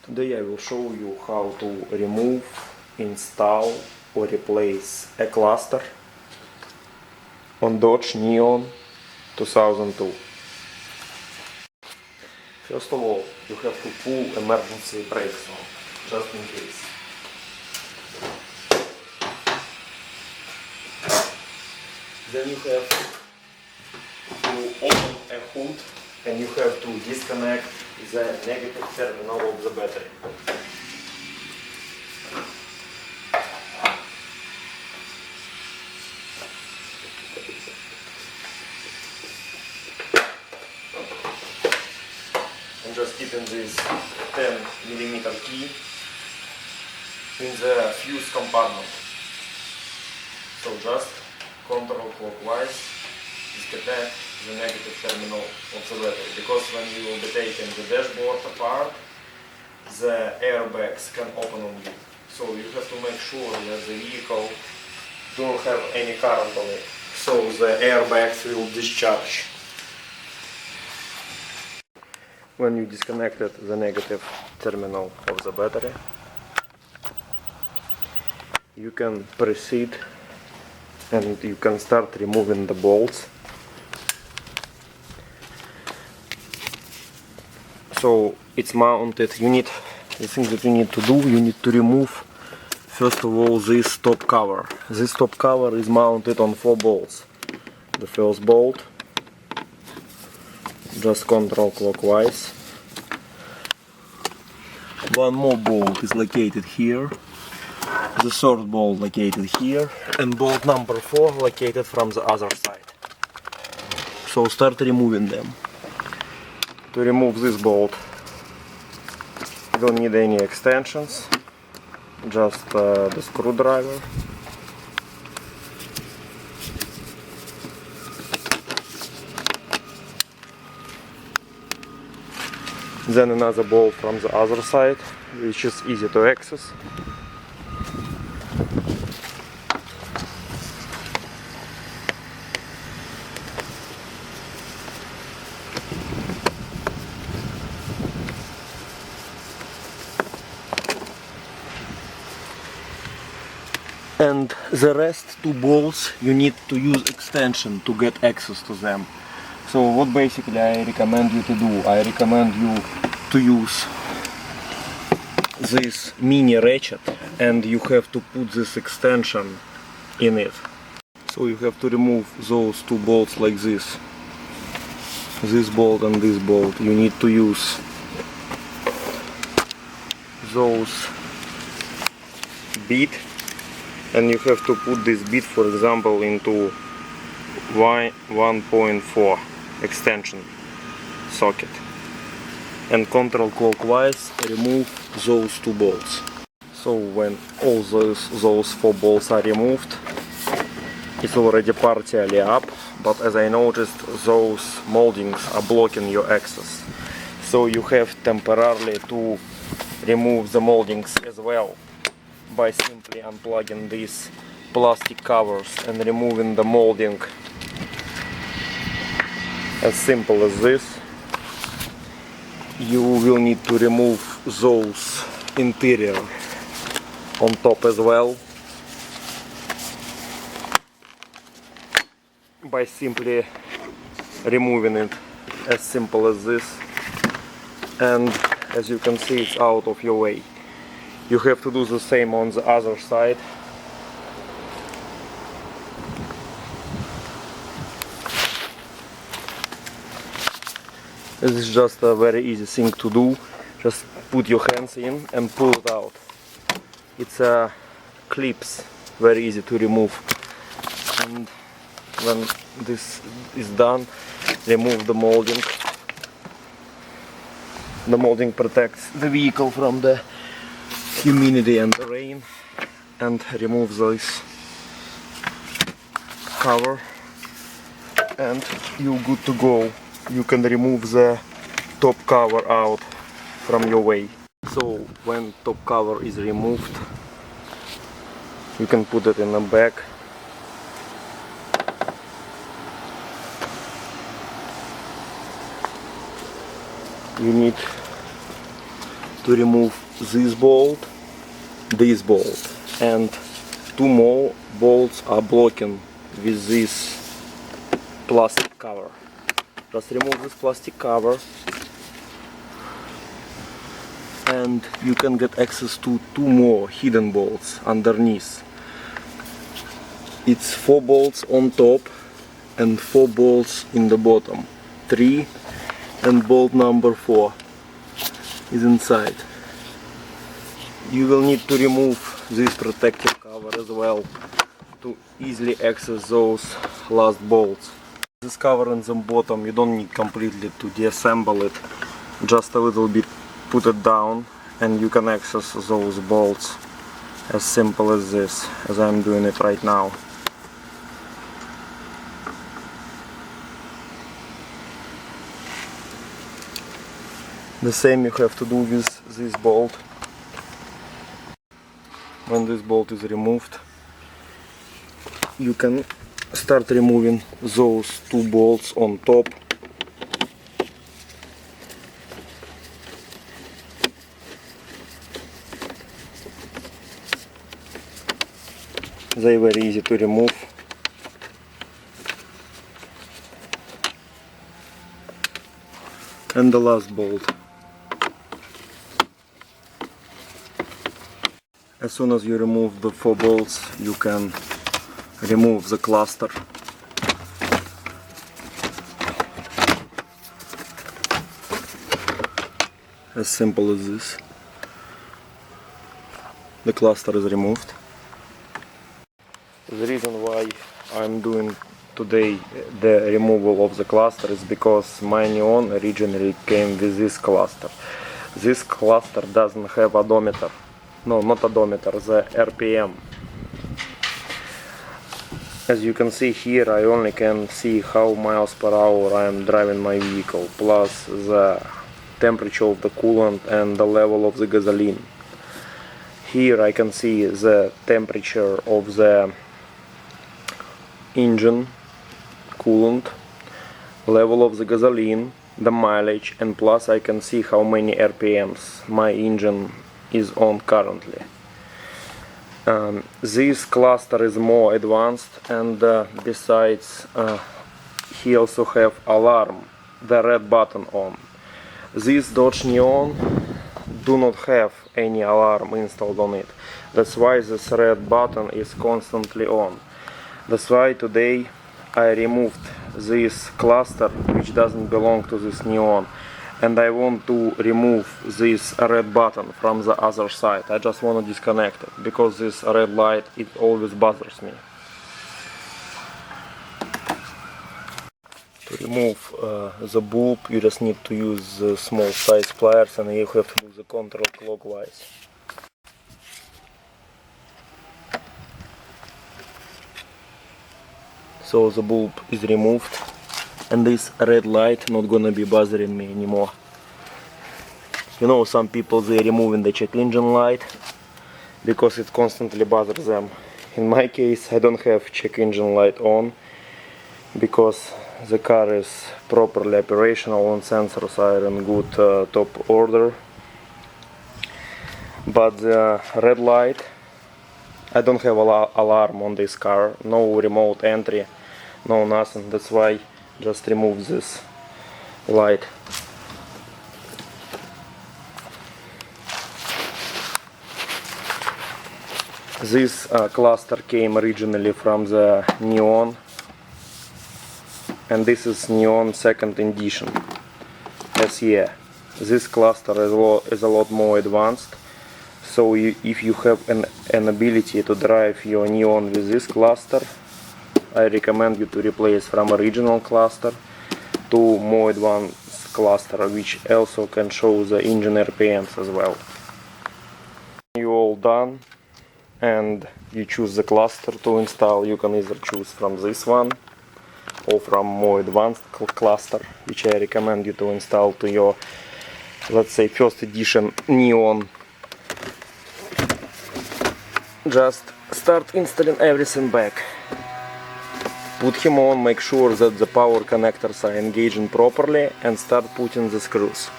Today I will show you how to remove, install or replace a cluster on Dodge Neon 2002. First of all, you have to pull emergency brakes on, just in case. Then you have to open a hood and you have to disconnect the negative terminal of the battery. I'm just keeping this 10mm key in the fuse compartment. So just counterclockwise disconnect the negative terminal of the battery, because when you will be taking the dashboard apart, the airbags can open on you. So you have to make sure that the vehicle don't have any current on it, so the airbags will discharge. When you disconnected the negative terminal of the battery, you can proceed and you can start removing the bolts. So it's mounted. The thing that you need to do, you need to remove first of all this top cover. This top cover is mounted on 4 bolts. The first bolt, just counterclockwise. One more bolt is located here. The third bolt located here, and bolt number 4 located from the other side. So start removing them. To remove this bolt, you don't need any extensions, just the screwdriver. Then another bolt from the other side, which is easy to access. And the rest 2 bolts, you need to use extension to get access to them. So what basically I recommend you to do, I recommend you to use this mini ratchet, and you have to put this extension in it. So you have to remove those 2 bolts like this. This bolt and this bolt. You need to use those bit, and you have to put this bit, for example, into 1.4 extension socket, and counterclockwise remove those 2 bolts. So when all those 4 bolts are removed, it's already partially up, but as I noticed, those moldings are blocking your access. So you have temporarily to remove the moldings as well by simply unplugging these plastic covers and removing the molding. As simple as this. You will need to remove those interior on top as well by simply removing it, as simple as this. And as you can see, it's out of your way. You have to do the same on the other side. This is just a very easy thing to do. Just put your hands in and pull it out. It's clips, very easy to remove. And when this is done, remove the molding. The molding protects the vehicle from the humidity and the rain, and remove this cover, and you're good to go. You can remove the top cover out from your way. So when top cover is removed, you can put it in the bag. You need to remove this bolt, and two more bolts are blocking with this plastic cover. Just remove this plastic cover and you can get access to two more hidden bolts underneath. It's 4 bolts on top and 4 bolts in the bottom. 3 and bolt number 4 is inside. You will need to remove this protective cover as well to easily access those last bolts. This cover in the bottom you don't need completely to deassemble it, just a little bit put it down and you can access those bolts as simple as this, as I'm doing it right now. The same you have to do with this bolt. When this bolt is removed, you can start removing those 2 bolts on top. They are very easy to remove. And the last bolt. As soon as you remove the 4 bolts, you can remove the cluster. As simple as this. The cluster is removed. The reason why I'm doing today the removal of the cluster is because my neon originally came with this cluster. This cluster doesn't have odometer. No, not odometer, the RPM. As you can see here, I only can see how miles per hour I am driving my vehicle, plus the temperature of the coolant and the level of the gasoline. Here I can see the temperature of the engine, coolant, level of the gasoline, the mileage, and plus I can see how many RPMs my engine is on currently. This cluster is more advanced, and besides he also have alarm, the red button on. This Dodge Neon do not have any alarm installed on it. That's why this red button is constantly on. That's why today I removed this cluster which doesn't belong to this Neon, and I want to remove this red button from the other side. I just want to disconnect it because this red light, it always bothers me. To remove the bulb you just need to use the small size pliers, and you have to do the control clockwise. So the bulb is removed, and this red light not gonna be bothering me anymore. You know, some people they removing the check engine light because it constantly bothers them. In my case I don't have check engine light on because the car is properly operational and sensors are in good top order. But the red light, I don't have alarm on this car, no remote entry, no nothing. That's why just remove this light. This cluster came originally from the Neon, and this is Neon 2nd edition SE. This cluster is a lot more advanced, so if you have an ability to drive your Neon with this cluster, I recommend you to replace from original cluster to more advanced cluster, which also can show the engine RPMs as well. You're all done and you choose the cluster to install. You can either choose from this one or from more advanced cluster, which I recommend you to install to your, let's say, 1st edition Neon. Just start installing everything back. Put him on, make sure that the power connectors are engaging properly, and start putting the screws.